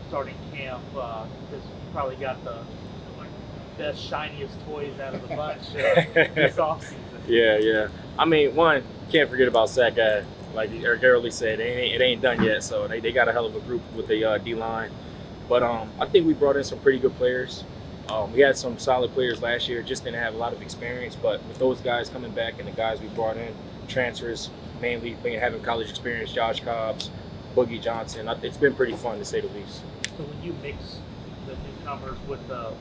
starting camp? Because you probably got the best, shiniest toys out of the bunch this offseason. Yeah, yeah. I mean, one, can't forget about Sack Guy. Like Eric Early said, it ain't done yet. So they got a hell of a group with the D line. But I think we brought in some pretty good players. We had some solid players last year, just didn't have a lot of experience. But with those guys coming back and the guys we brought in, transfers, mainly having college experience, Josh Cobbs, Boogie Johnson, it's been pretty fun to say the least. So when you mix the newcomers with the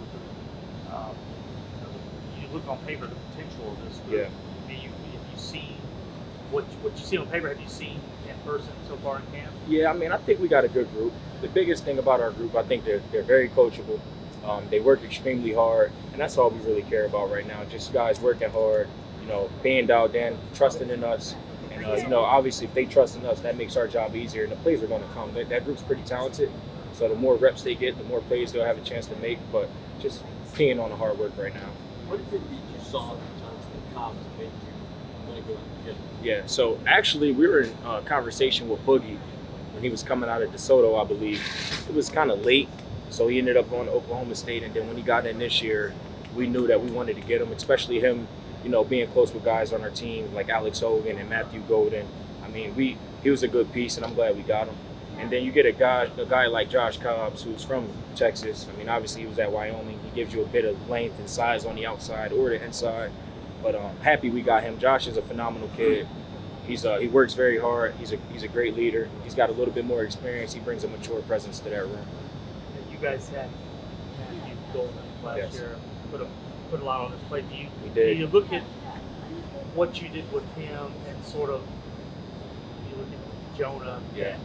you look on paper the potential of this group. Yeah. I mean, have you seen what you see on paper? Have you seen in person so far in camp? Yeah, I mean, I think we got a good group. The biggest thing about our group, I think they're very coachable. They work extremely hard, and that's all we really care about right now. Just guys working hard, being dialed in, trusting in us. And, obviously if they trust in us, that makes our job easier, and the plays are going to come. That group's pretty talented, so the more reps they get, the more plays they'll have a chance to make, but just keying on the hard work right now. What is it that you saw in Johnson Cobbs that made you want to go and get him? Yeah, so actually we were in conversation with Boogie when he was coming out of DeSoto, I believe. It was kind of late, so he ended up going to Oklahoma State, and then when he got in this year, we knew that we wanted to get him, especially him, being close with guys on our team like Alex Hogan and Matthew Golden. I mean, he was a good piece, and I'm glad we got him. And then you get a guy like Josh Cobbs, who's from Texas. I mean, obviously he was at Wyoming. He gives you a bit of length and size on the outside or the inside. But happy we got him. Josh is a phenomenal kid. He works very hard. He's a great leader. He's got a little bit more experience. He brings a mature presence to that room. And you guys had Matthew Golden last year. Put a lot on his plate. We did. Do you look at what you did with him and sort of you look at Jonah and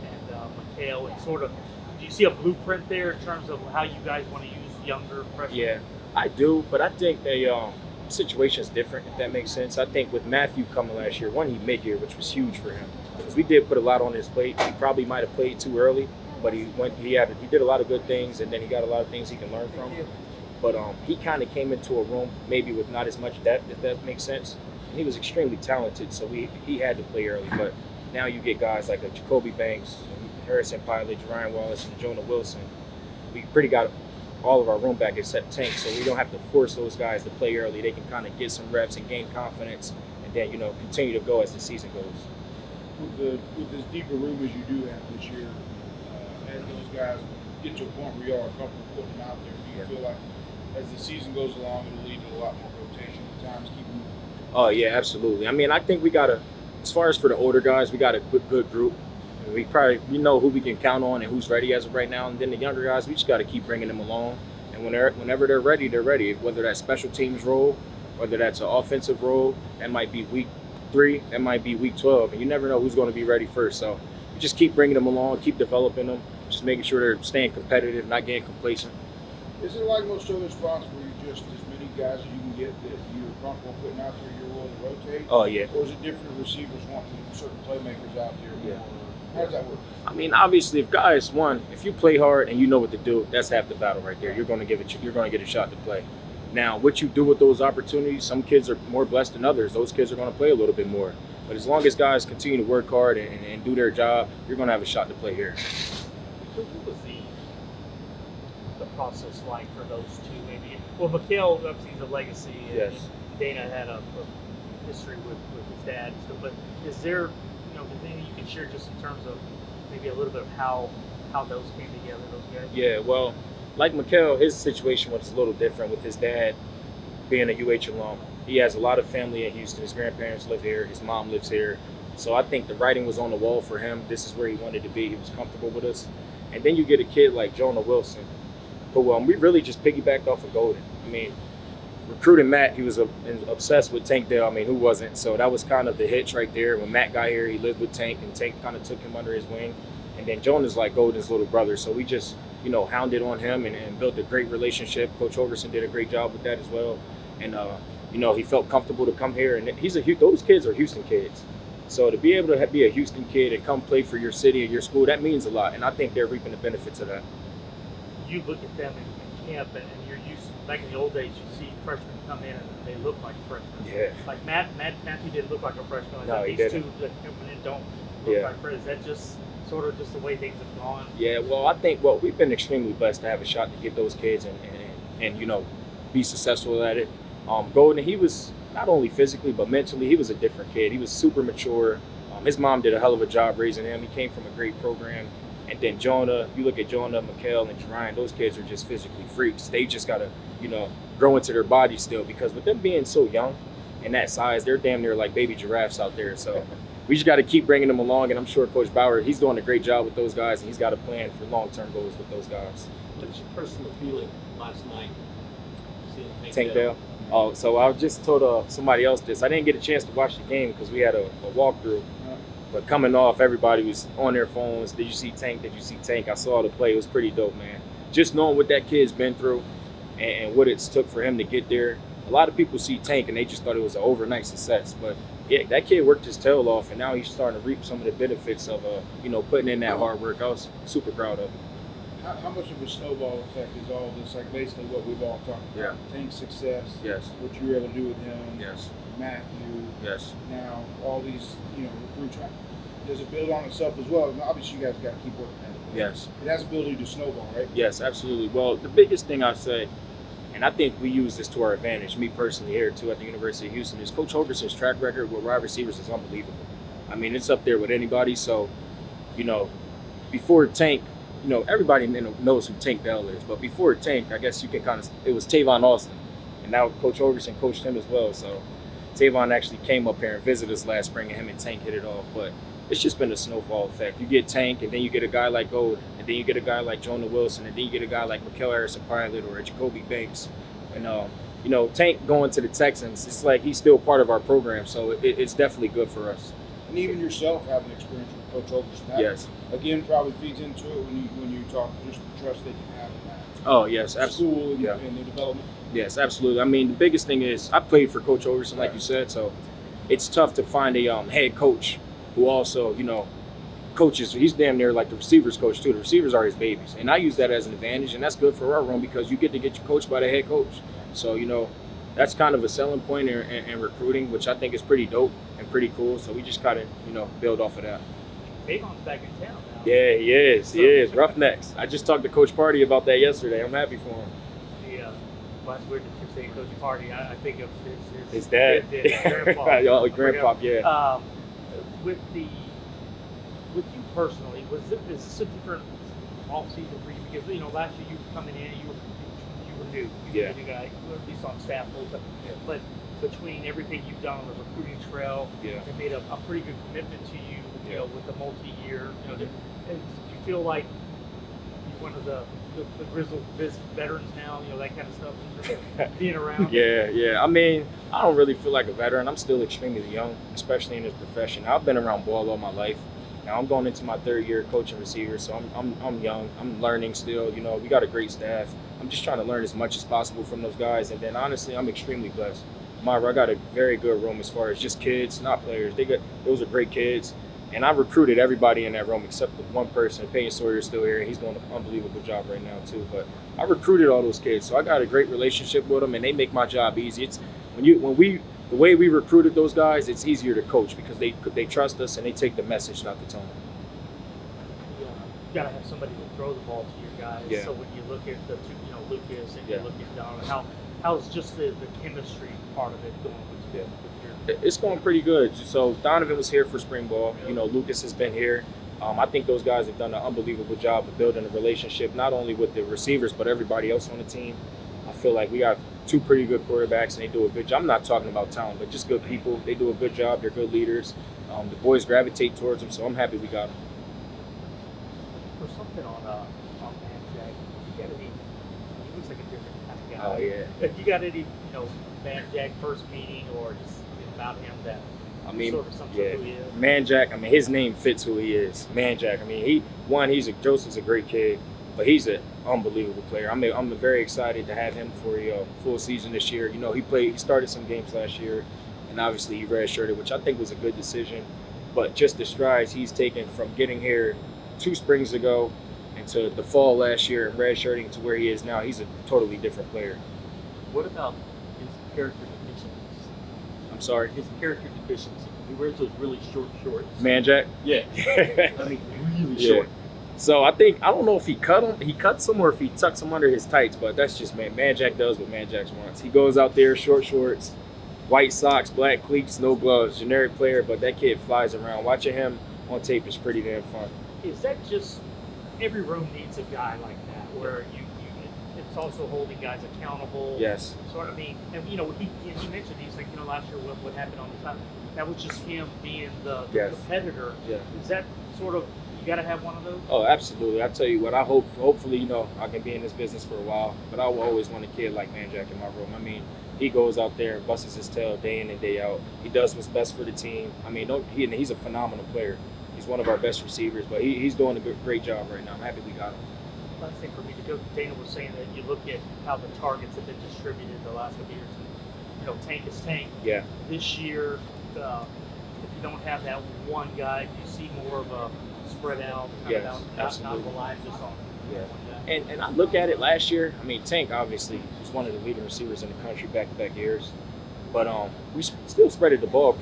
Mikhail and sort of, do you see a blueprint there in terms of how you guys want to use younger freshmen? Yeah, I do, but I think the situation is different, if that makes sense. I think with Matthew coming last year, he mid-year, which was huge for him, because we did put a lot on his plate. He probably might have played too early, but he did a lot of good things, and then he got a lot of things he can learn from. But he kind of came into a room maybe with not as much depth, if that makes sense. And he was extremely talented, so he had to play early. But now you get guys like a Jacoby Banks, Harrison Pilot, Ryan Wallace, and Jonah Wilson. We pretty got all of our room back except Tank, so we don't have to force those guys to play early. They can kind of get some reps and gain confidence, and then continue to go as the season goes. With as deep a room as you do have this year, as those guys get to a point where you are comfortable putting them out there, do you feel like as the season goes along, it'll lead to a lot more rotation at times, keep moving? Oh yeah, absolutely. I mean, I think as far as for the older guys, we got a good group. We know who we can count on and who's ready as of right now. And then the younger guys, we just got to keep bringing them along. And whenever they're ready, they're ready. Whether that's special teams role, whether that's an offensive role, that might be week 3, that might be week 12. And you never know who's going to be ready first. So we just keep bringing them along, keep developing them, just making sure they're staying competitive, not getting complacent. Is it like most other spots where you just as many guys as you can get that you're comfortable putting out there, you're willing to rotate? Oh yeah. Or is it different receivers wanting certain playmakers out there? Yeah. How does that work? I mean, obviously, if you play hard and you know what to do, that's half the battle right there. You're going to get a shot to play. Now, what you do with those opportunities, some kids are more blessed than others. Those kids are going to play a little bit more. But as long as guys continue to work hard and do their job, you're going to have a shot to play here. So what was the process like for those two? Maybe Mikhail obviously is a legacy. Yes. And Dana had a history with his dad and stuff. But is there anything you can share just in terms of maybe a little bit of how those came together, those guys? Yeah, well, like Mikhail, his situation was a little different with his dad being a UH alum. He has a lot of family in Houston. His grandparents live here. His mom lives here. So I think the writing was on the wall for him. This is where he wanted to be. He was comfortable with us. And then you get a kid like Jonah Wilson, who we really just piggybacked off of Golden. I mean, recruiting Matt, he was obsessed with Tank Dale. I mean, who wasn't? So that was kind of the hitch right there. When Matt got here, he lived with Tank, and Tank kind of took him under his wing. And then Jonah's like Golden's little brother. So we just, hounded on him and built a great relationship. Coach Holgerson did a great job with that as well. And, he felt comfortable to come here. And those kids are Houston kids. So to be able to be a Houston kid and come play for your city and your school, that means a lot. And I think they're reaping the benefits of that. You look at them in camp, and you're used to, back in the old days, you see freshmen come in and they look like freshmen. Yeah. Like Matthew didn't look like a freshman. No, he these didn't. two that come in don't look like freshmen. Is that just sort of just the way things have gone? Yeah, well, I think we've been extremely blessed to have a shot to get those kids and you know, be successful at it. Golden, he was not only physically but mentally, he was a different kid. He was super mature. His mom did a hell of a job raising him. He came from a great program. And then Jonah, you look at Jonah, Mikael, and Ryan, those kids are just physically freaks. They just gotta, you know, grow into their bodies still, because with them being so young and that size, they're damn near like baby giraffes out there. So we just got to keep bringing them along, and I'm sure Coach Bauer, he's doing a great job with those guys, and he's got a plan for long-term goals with those guys. What's your personal feeling last night? Seeing Tank Dale. Oh, so I just told somebody else this. I didn't get a chance to watch the game because we had a walkthrough. But coming off, everybody was on their phones. Did you see Tank? Did you see Tank? I saw the play. It was pretty dope, man. Just knowing what that kid's been through and what it's took for him to get there. A lot of people see Tank and they just thought it was an overnight success. But yeah, that kid worked his tail off, and now he's starting to reap some of the benefits of, you know, putting in that hard work. I was super proud of him. How much of a snowball effect is all this? Like basically what we've all talked about. Yeah. Tank's success. Yes. What you were able to do with him. Yes. Matthew. Yes. Now all these, you know, recruits. Does it build on itself as well? Obviously, you guys got to keep working at it. Yes. It has ability to snowball, right? Yes, absolutely. Well, the biggest thing I say, and I think we use this to our advantage, me personally here too at the University of Houston, is Coach Holgerson's track record with wide receivers is unbelievable. I mean, it's up there with anybody. So, you know, before Tank, you know, everybody knows who Tank Dell is. But before Tank, I guess you can kind of, it was Tavon Austin. And now Coach Holgerson coached him as well. So Tavon actually came up here and visited us last spring, and him and Tank hit it off. But it's just been a snowball effect. You get Tank, and then you get a guy like Gold, and then you get a guy like Jonah Wilson, and then you get a guy like Mikael Harrison-Pilot or Jacoby Banks. And, you know, Tank going to the Texans, it's like he's still part of our program, so it's definitely good for us. And even yourself having experience with Coach Holgerson. That, Yes. Again, probably feeds into it when you talk, just the trust they can have in that. Oh, yes, absolutely. School and the development. Yes, absolutely. I mean, the biggest thing is I played for Coach Holgerson, like you said, so it's tough to find a head coach who also, you know, coaches. He's damn near like the receivers coach too. The receivers are his babies, and I use that as an advantage, and that's good for our room because you get to get your coached by the head coach. So, you know, that's kind of a selling point in recruiting, which I think is pretty dope and pretty cool. So we just gotta, you know, build off of that. Avon's back in town now. Yeah, he is. He is. Roughnecks. I just talked to Coach Party about that yesterday. I'm happy for him. Yeah. Well, that's weird that you say Coach Party. I think of His dad. grandpa. Oh, grandpa, yeah. With you personally, is this a different off season for you? Because you know, last year you were coming in, you were new. You were a new guy, at least on staff full time. Yeah. But between everything you've done on the recruiting trail, Yeah. they made a pretty good commitment to you. You know, with the multi-year. You know, and do you feel like you're one of the grizzled veterans now? You know, that kind of stuff. In terms of being around. Yeah. I mean, I don't really feel like a veteran. I'm still extremely young, especially in this profession. I've been around ball all my life. Now I'm going into my third year coaching receivers, so I'm young. I'm learning still. You know, we got a great staff. I'm just trying to learn as much as possible from those guys. And then honestly, I'm extremely blessed. I got a very good room as far as just kids, not players. Those are great kids. And I recruited everybody in that room except the one person. Peyton Sawyer's still here. He's doing an unbelievable job right now too. But I recruited all those kids, so I got a great relationship with them, and they make my job easy. It's the way we recruited those guys, it's easier to coach because they trust us and they take the message, not the tone. You gotta have somebody to throw the ball to your guys. Yeah. So when you look at the two, you know, Lucas and Yeah. you look at Donovan, how's just the chemistry part of it going with your It's going pretty good. So Donovan was here for spring ball. You know, Lucas has been here. I think those guys have done an unbelievable job of building a relationship, not only with the receivers, but everybody else on the team. I feel like we got two pretty good quarterbacks, and they do a good job. I'm not talking about talent, but just good people. They do a good job. They're good leaders. The boys gravitate towards them, so I'm happy we got them. For something on Manjack, you got any? He looks like a different kind of guy. Oh, yeah. If you got any, you know, Manjack first meeting or just about him that I mean, sort of sums up yeah, who he is? Manjack, I mean, his name fits who he is. Manjack, I mean, Joseph's a great kid, but he's an unbelievable player. I'm very excited to have him for a full season this year. You know, he started some games last year, and obviously he redshirted, which I think was a good decision. But just the strides he's taken from getting here 2 springs ago into the fall last year and redshirting to where he is now, he's a totally different player. What about his character deficiencies? I'm sorry? His character deficiencies. He wears those really short shorts. Man Jack. Yeah. I mean, really Yeah. short. So I don't know if he cut him, he cuts him, or if he tucks him under his tights, but that's just Man Jack does what Man Jack wants. He goes out there, short shorts, white socks, black cleats, no gloves, generic player, but that kid flies around. Watching him on tape is pretty damn fun. Is that just every room needs a guy like that, where it's also holding guys accountable? Yes. Sort of, I mean, and he mentioned these things. Last year what happened on the side, that was just him being the Yes. competitor. Yeah. Is that sort of, you got to have one of those? Oh, absolutely. I tell you what, hopefully, I can be in this business for a while, but I will always want a kid like Man Jack in my room. I mean, he goes out there and busts his tail day in and day out. He does what's best for the team. I mean, he's a phenomenal player. He's one of our best receivers, but he's doing a great job right now. I'm happy we got him. Last thing for me to go, Dana was saying that you look at how the targets have been distributed the last couple of years. And, tank is tank. Yeah. This year, if you don't have that one guy, do you see more of a spread out, Yes, not absolutely. relying just on Yeah. one guy? And I look at it last year. I mean, Tank obviously was one of the leading receivers in the country back-to-back years. But we still spreaded the ball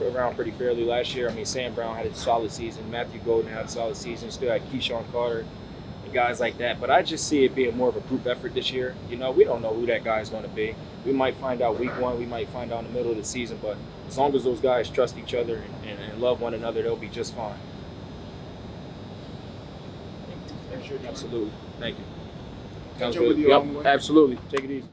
around pretty fairly last year. I mean, Sam Brown had a solid season. Matthew Golden had a solid season. Still had Keyshawn Carter and guys like that. But I just see it being more of a group effort this year. We don't know who that guy is going to be. We might find out week one. We might find out in the middle of the season. But as long as those guys trust each other and love one another, they'll be just fine. Absolutely. Thank you. Catch up with you Yep, along the way. absolutely. Take it easy.